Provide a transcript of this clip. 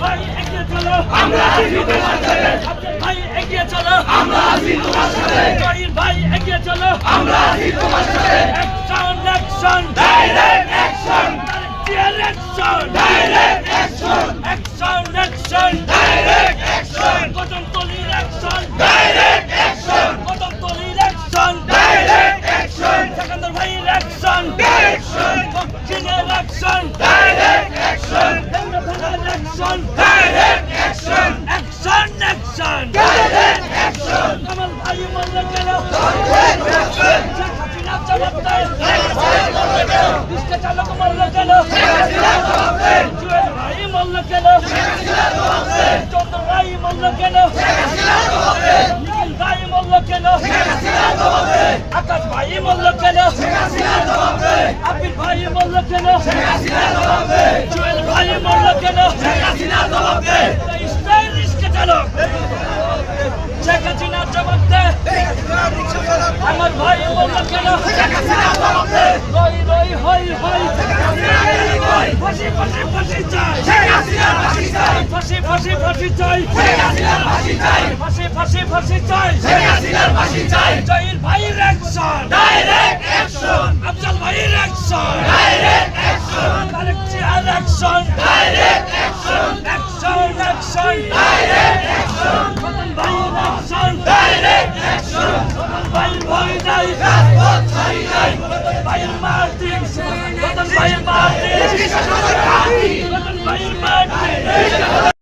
ভাই এগিয়ে চলো, আমরা আছি তোমার সাথে। আফজাল ভাই এগিয়ে চলো, আমরা আছি তোমার সাথে। জহির ভাই এগিয়ে চলো, আমরা আছি তোমার সাথে। Action action direct action, direction, direct action, action action, direct action, কদমতলীর অ্যাকশন, ডাইরেক্ট অ্যাকশন, কদমতলীর অ্যাকশন, ডাইরেক্ট অ্যাকশন, সেকেন্দার ভাইয়ের অ্যাকশন, ডাইরেকশন, দক্ষিণের অ্যাকশন, ডাইরেক্ট অ্যাকশন, হেমরা থানার action, direct action, action action, direct action, Kamal ভাই মরলে কেন, ডাইরেক্ট অ্যাকশন, শেখ হাসিনা জবাব দেয়, মরলে কেন? রিস্কা চালক মরলে কেন, হাসিনা জবাব দেন। জুয়েল ভাই মরলে কেন, হাসিনা জবাব দেন। চন্দ্র ভাই মরলে কেন, হাসিনা জবাব দেন। নিখিল ভাই মরলে কেন, হাসিনা জবাব দেন। আকাশ ভাই মরলে কেন, হাসিনা জবাব দেন। আবির ভাই মরলে কেন, হাসিনা জবাব দেন। জুয়েল ভাই মরলে কেন, হাসিনা জবাব দেন। রিস্কা চালক শেখ হাসিনা জবাব দে, আমার ভাই মরলে কেন, হাসিনা জবাব দেন। রই রই হই হই, হাসিনা গেলি কই? ফাঁসি ফাঁসি ফাঁসি চাই, শেখ হাসিনার ফাঁসি চাই। ফাঁসি ফাঁসি ফাঁসি চাই, শেখ হাসিনার ফাঁসি চাই। ফাঁসি ফাঁসি ফাঁসি চাই, শেখ হাসিনার ফাঁসি চাই। জহির ভাইয়ের অ্যাকশন, ডাইরেক্ট অ্যাকশন, আফজাল ভাইয়ের অ্যাকশন, ডাইরেক্ট অ্যাকশন, তারেক জিয়ার action, direct action, action action, direct action, Ratan ভাইয়ের অ্যাকশন, ডাইরেক্ট অ্যাকশন। রতন ভাইয়ের ভয় নাই, রাজপথ ছাড়ি নাই। রতন ভাইয়ের মাটি, রতন ভাইয়ের মাটি, দেশকে শাসনের ঘাঁটি। রতন ভাইয়ের মাটি।